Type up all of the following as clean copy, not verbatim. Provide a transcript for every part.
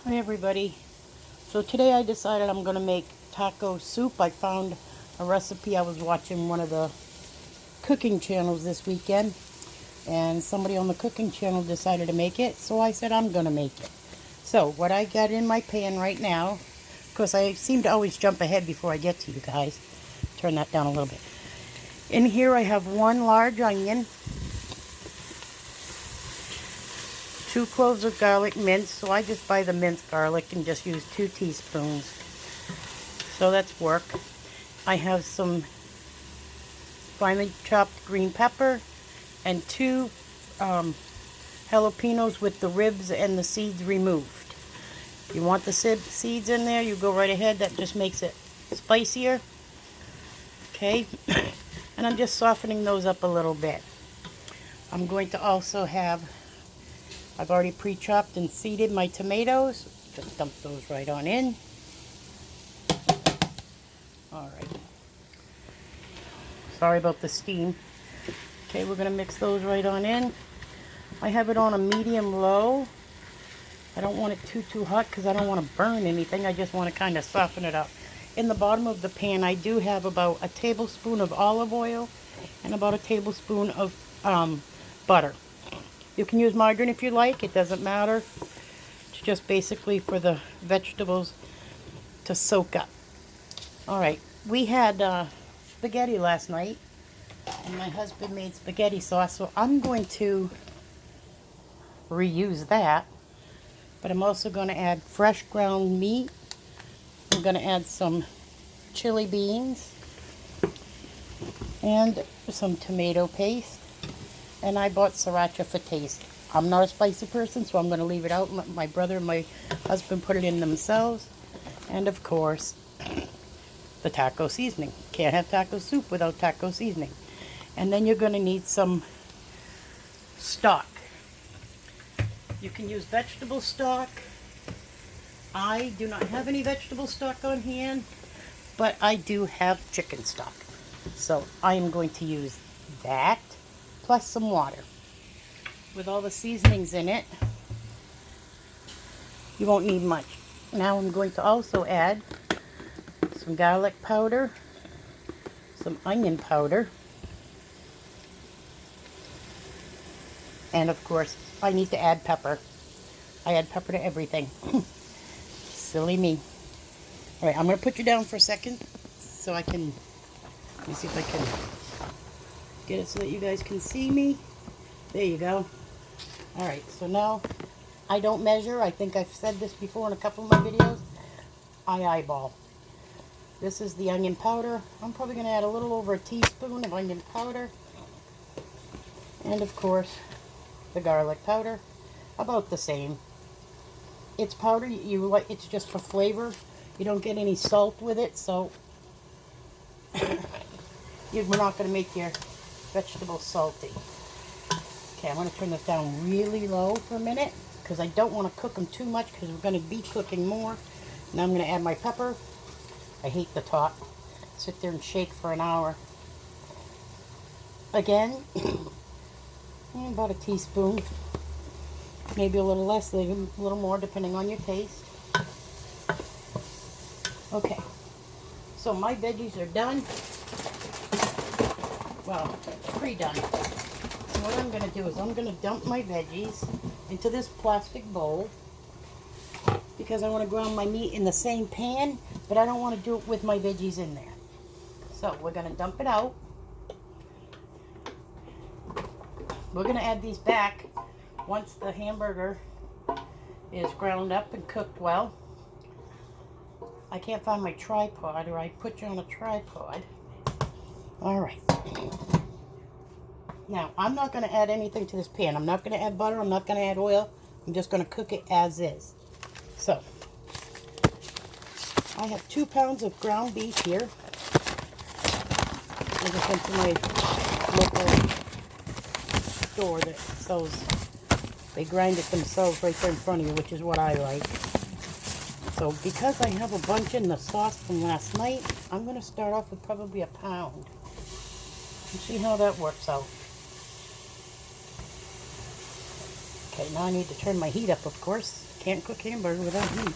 Hi everybody. So today I decided I'm going to make taco soup. I found a recipe. I was watching one of the cooking channels this weekend and somebody on the cooking channel decided to make it, so I said I'm going to make it. So what I got in my pan right now, of course I seem to always jump ahead before I get to you guys. Turn that down a little bit. In here I have one large onion, 2 cloves of garlic minced, so I just buy the minced garlic and just use 2 teaspoons. So that's work. I have some finely chopped green pepper and 2 jalapenos with the ribs and the seeds removed. If you want the seeds in there, you go right ahead. That just makes it spicier. Okay, and I'm just softening those up a little bit. I'm going to also have, I've already pre-chopped and seeded my tomatoes. Just dump those right on in. Alright. Sorry about the steam. Okay, we're going to mix those right on in. I have it on a medium-low. I don't want it too hot because I don't want to burn anything. I just want to kind of soften it up. In the bottom of the pan, I do have about a tablespoon of olive oil and about a tablespoon of butter. You can use margarine if you like. It doesn't matter. It's just basically for the vegetables to soak up. Alright, we had spaghetti last night, and my husband made spaghetti sauce, so I'm going to reuse that, but I'm also going to add fresh ground meat. I'm going to add some chili beans and some tomato paste, and I bought sriracha for taste. I'm not a spicy person, so I'm going to leave it out. My brother and my husband put it in themselves, and of course the taco seasoning. Can't have taco soup without taco seasoning. And then you're going to need some stock. You can use vegetable stock. I do not have any vegetable stock on hand, but I do have chicken stock. So I am going to use that plus some water. With all the seasonings in it, you won't need much. Now I'm going to also add some garlic powder, some onion powder, and of course I need to add pepper. I add pepper to everything. Silly me. Alright, I'm going to put you down for a second so I can, let me see if I can get it so that you guys can see me. There you go. Alright, so now I don't measure. I think I've said this before in a couple of my videos. I eyeball. This is the onion powder. I'm probably going to add a little over a teaspoon of onion powder. And of course, the garlic powder. About the same. It's powder. It's just for flavor. You don't get any salt with it, so we're not going to make your vegetables salty. Okay, I'm going to turn this down really low for a minute because I don't want to cook them too much because we're going to be cooking more. Now I'm going to add my pepper. I hate the top. Sit there and shake for an hour. Again, about a teaspoon. Maybe a little less, a little more, depending on your taste. Okay, so my veggies are done. Well, pre-done. So what I'm going to do is I'm going to dump my veggies into this plastic bowl because I want to brown my meat in the same pan, but I don't want to do it with my veggies in there. So we're going to dump it out. We're going to add these back once the hamburger is ground up and cooked well. I can't find my tripod, or I put you on a tripod. Alright. Now, I'm not going to add anything to this pan. I'm not going to add butter. I'm not going to add oil. I'm just going to cook it as is. So, I have 2 pounds of ground beef here. I just went to my local store that sells, they grind it themselves right there in front of you, which is what I like. So because I have a bunch in the sauce from last night, I'm going to start off with probably a pound and see how that works out. Okay, now I need to turn my heat up, of course. can't cook hamburger without heat.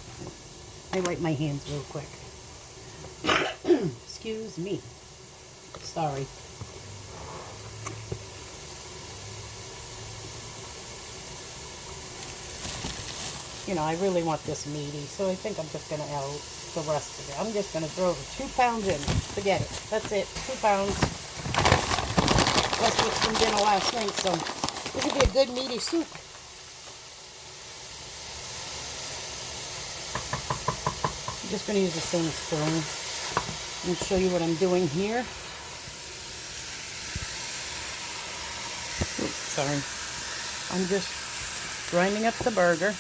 I wipe my hands real quick. Excuse me. Sorry. You know, I really want this meaty, so I think I'm just going to add the rest of it. I'm just going to throw the 2 pounds in. Forget it. That's it. 2 pounds. That's what's from dinner last night, so this would be a good meaty soup. I'm just going to use the same spoon and show you what I'm doing here. Oops, sorry. I'm just grinding up the burger.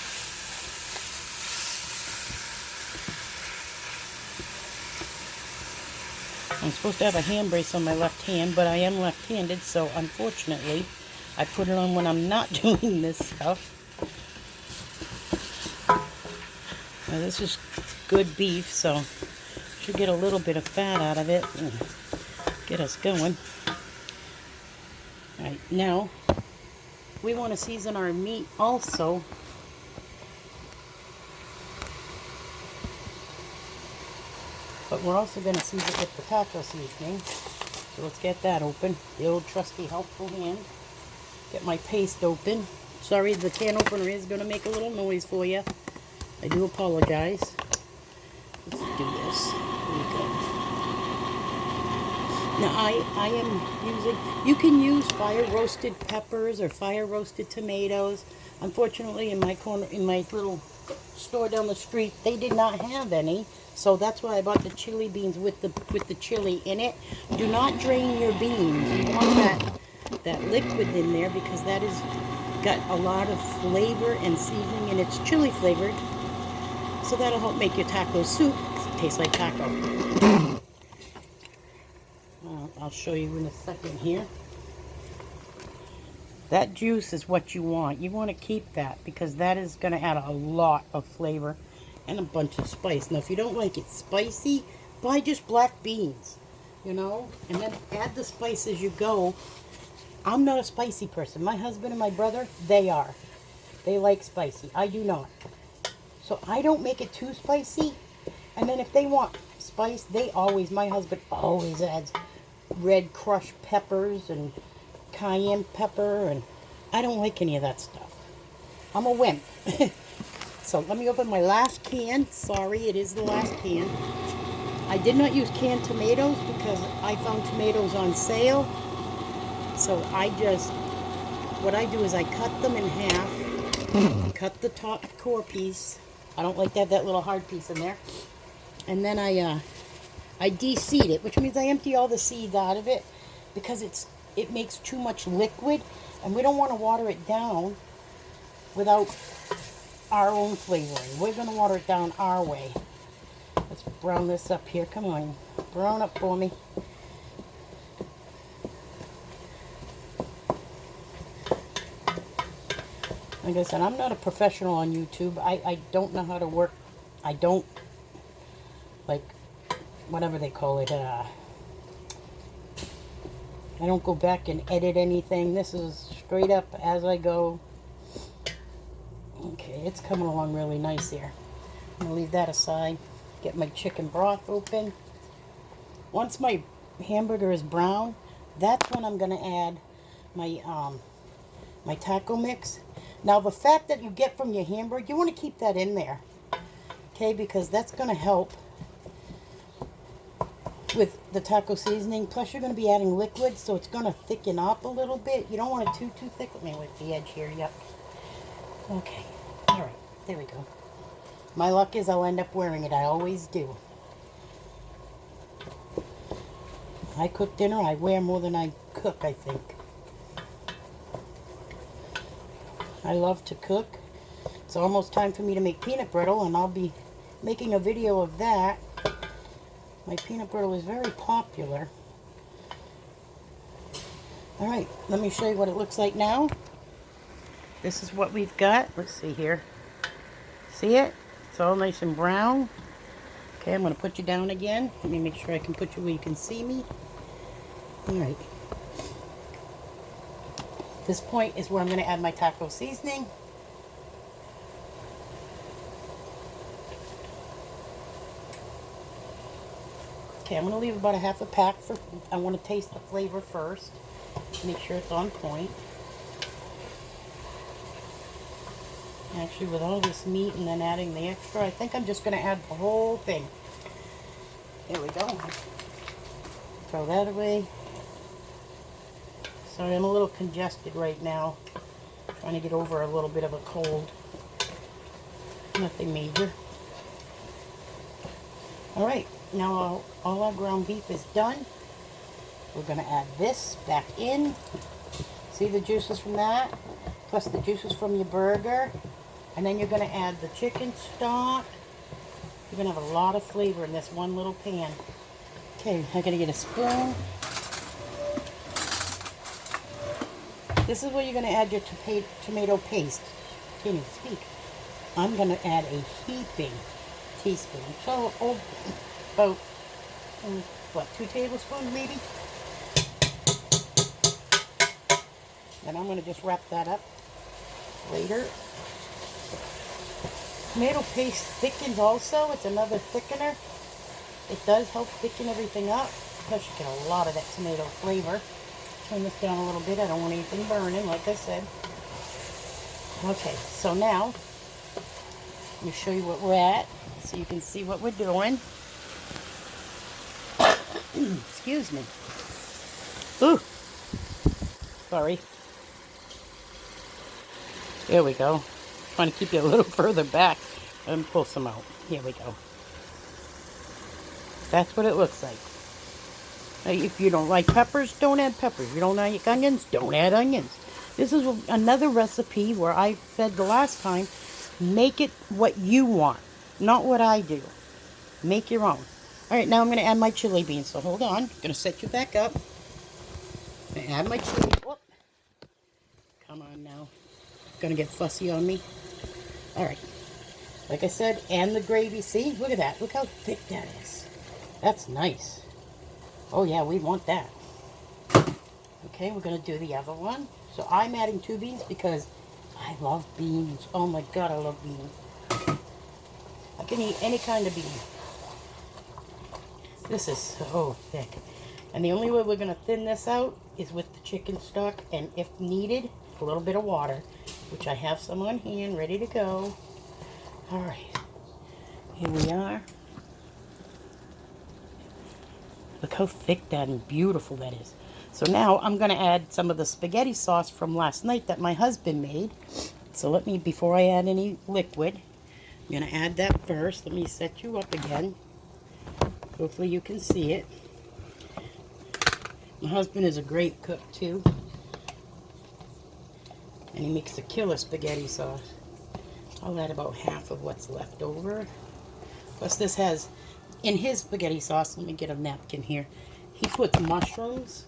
I'm supposed to have a hand brace on my left hand, but I am left-handed, so unfortunately, I put it on when I'm not doing this stuff. Now, this is good beef, so should get a little bit of fat out of it and get us going. All right, now we want to season our meat also. But we're also going to season it with the taco seasoning. So let's get that open. The old trusty helpful hand. Get my paste open. Sorry, the can opener is going to make a little noise for you. I do apologize. Let's do this. There we go. Now I am using, you can use fire roasted peppers or fire roasted tomatoes. Unfortunately, in my corner, in my little store down the street, they did not have any. So that's why I bought the chili beans with the chili in it. Do not drain your beans. You want that liquid in there because that is got a lot of flavor and seasoning, and it's chili flavored. So that'll help make your taco soup taste like taco. I'll show you in a second here. That juice is what you want. You want to keep that because that is going to add a lot of flavor and a bunch of spice. Now, if you don't like it spicy, buy just black beans, you know, and then add the spice as you go. I'm not a spicy person. My husband and my brother, they are. They like spicy. I do not. So I don't make it too spicy. And then if they want spice, my husband always adds red crushed peppers and cayenne pepper, and I don't like any of that stuff. I'm a wimp. So let me open my last can. Sorry, it is the last can. I did not use canned tomatoes because I found tomatoes on sale. So what I do is I cut them in half, cut the top core piece. I don't like to have that little hard piece in there. And then I de-seed it, which means I empty all the seeds out of it because it makes too much liquid, and we don't want to water it down without our own flavoring. We're going to water it down our way. Let's brown this up here. Come on, brown up for me. Like I said, I'm not a professional on YouTube. I don't know how to work. I don't, like, whatever they call it, I don't go back and edit anything. This is straight up as I go. Okay, it's coming along really nice here. I'm going to leave that aside. Get my chicken broth open. Once my hamburger is brown, that's when I'm going to add my my taco mix. Now, the fat that you get from your hamburger, you want to keep that in there. Okay, because that's going to help with the taco seasoning. Plus, you're going to be adding liquid, so it's going to thicken up a little bit. You don't want it too thick. Let me with the edge here. Yep. Okay. All right. There we go. My luck is I'll end up wearing it. I always do. I cook dinner. I wear more than I cook, I think. I love to cook. It's almost time for me to make peanut brittle, and I'll be making a video of that. My peanut brittle is very popular. Alright, let me show you what it looks like now. This is what we've got. Let's see here. See it? It's all nice and brown. Okay, I'm going to put you down again. Let me make sure I can put you where you can see me. Alright. This point is where I'm going to add my taco seasoning. Okay, I'm going to leave about a half a pack for, I want to taste the flavor first. Make sure it's on point. Actually, with all this meat and then adding the extra, I think I'm just going to add the whole thing. Here we go. Throw that away. Sorry, I'm a little congested right now. Trying to get over a little bit of a cold. Nothing major. Alright, now all our ground beef is done. We're going to add this back in. See the juices from that? Plus the juices from your burger. And then you're going to add the chicken stock. You're going to have a lot of flavor in this one little pan. Okay, I'm going to get a spoon. This is where you're going to add your tomato paste. Can't even speak. I'm going to add a heaping teaspoon. So, about, what, 2 tablespoons maybe? And I'm going to just wrap that up later. Tomato paste thickens also. It's another thickener. It does help thicken everything up. Plus you get a lot of that tomato flavor. Turn this down a little bit. I don't want anything burning, like I said. Okay, so now, let me show you what we're at so you can see what we're doing. Excuse me. Ooh. Sorry. There we go. Trying to keep you a little further back and pull some out. Here we go. That's what it looks like. Now, if you don't like peppers, don't add peppers. If you don't like onions, don't add onions. This is another recipe where I said the last time, make it what you want, not what I do. Make your own. All right, now I'm going to add my chili beans. So hold on. I'm going to set you back up. I'm going to add my chili. Whoop. Come on now. Going to get fussy on me. All right. Like I said, and the gravy. See? Look at that. Look how thick that is. That's nice. Oh, yeah, we want that. Okay, we're going to do the other one. So I'm adding 2 beans because I love beans. Oh, my God, I love beans. I can eat any kind of bean. This is so thick. And the only way we're going to thin this out is with the chicken stock. And if needed, a little bit of water, which I have some on hand, ready to go. All right. Here we are. Look how thick that and beautiful that is. So now I'm going to add some of the spaghetti sauce from last night that my husband made. So let me, before I add any liquid, I'm going to add that first. Let me set you up again. Hopefully you can see it. My husband is a great cook too. And he makes a killer spaghetti sauce. I'll add about half of what's left over. Plus this has, in his spaghetti sauce, let me get a napkin here. He puts mushrooms.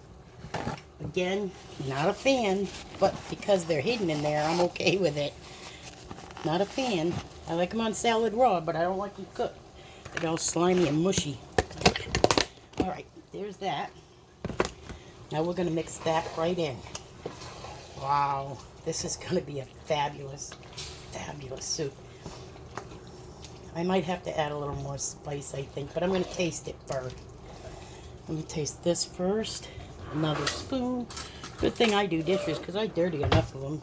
Again, not a fan, but because they're hidden in there, I'm okay with it. Not a fan. I like them on salad raw, but I don't like them cooked. They're all slimy and mushy. Alright, there's that. Now we're going to mix that right in. Wow, this is going to be a fabulous, fabulous soup. I might have to add a little more spice, I think, but I'm going to taste it first. Let me taste this first. Another spoon. Good thing I do dishes because I dirty enough of them.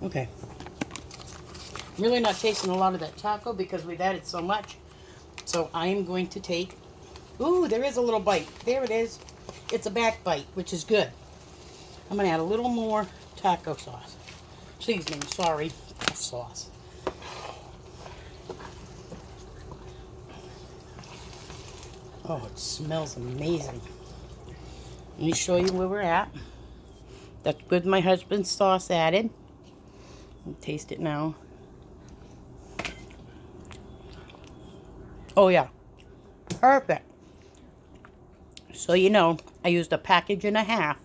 Okay. I'm really not tasting a lot of that taco because we've added so much. So I am going to take... Ooh, there is a little bite. There it is. It's a back bite, which is good. I'm going to add a little more taco sauce. Seasoning, sorry. Sauce. Oh, it smells amazing. Let me show you where we're at. That's with my husband's sauce added. Taste it now. Oh, yeah. Perfect. So, you know, I used a package and a half.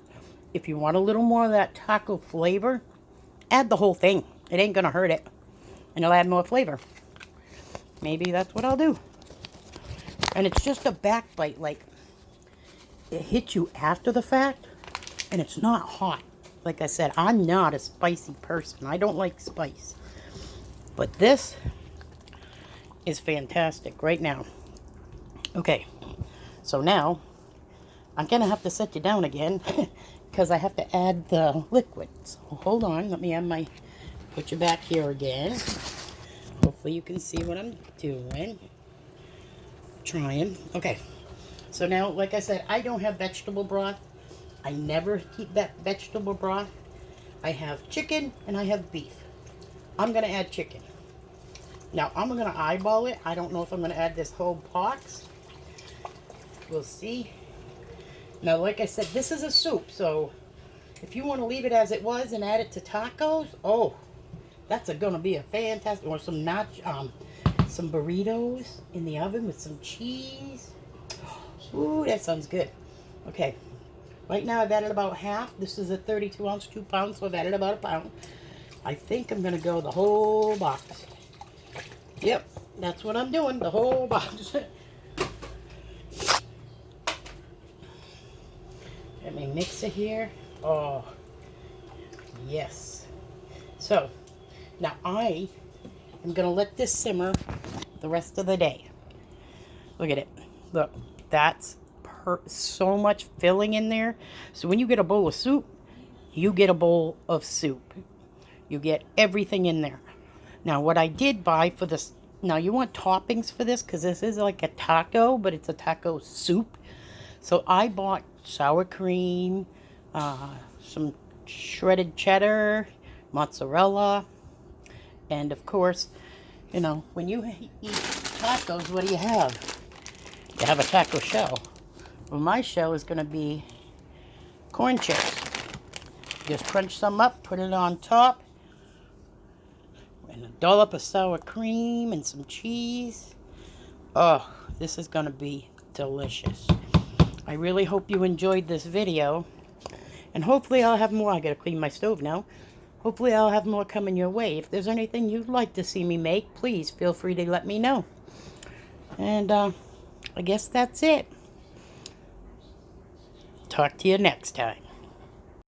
If you want a little more of that taco flavor, add the whole thing. It ain't going to hurt it. And it'll add more flavor. Maybe that's what I'll do. And it's just a back bite. Like, it hits you after the fact. And it's not hot. like I said, I'm not a spicy person. I don't like spice. But this is fantastic right now. Okay, so now I'm going to have to set you down again because I have to add the liquid. So hold on, let me put you back here again. Hopefully you can see what I'm doing. Trying. Okay, so now, like I said, I don't have vegetable broth. I never keep that vegetable broth. I have chicken and I have beef. I'm going to add chicken. Now, I'm going to eyeball it. I don't know if I'm going to add this whole box. We'll see. Now, like I said, this is a soup, so if you want to leave it as it was and add it to tacos, oh, that's going to be a fantastic, or some some burritos in the oven with some cheese. Ooh, that sounds good. Okay, right now I've added about half. This is a 32 ounce, 2 pounds, so I've added about a pound. I think I'm going to go the whole box. Yep, that's what I'm doing, the whole box. Let me mix it here. Oh, yes. So, now I am going to let this simmer the rest of the day. Look at it. Look, that's so much filling in there. So when you get a bowl of soup, you get a bowl of soup. You get everything in there. Now, what I did buy for this, now you want toppings for this because this is like a taco, but it's a taco soup. So I bought sour cream, some shredded cheddar, mozzarella, and of course, you know, when you eat tacos, what do you have? You have a taco shell. Well, my shell is going to be corn chips. Just crunch some up, put it on top, and a dollop of sour cream and some cheese. Oh, this is going to be delicious. I really hope you enjoyed this video, and hopefully I'll have more. I gotta clean my stove now. Hopefully I'll have more coming your way. If there's anything you'd like to see me make, please feel free to let me know. And I guess that's it. Talk to you next time.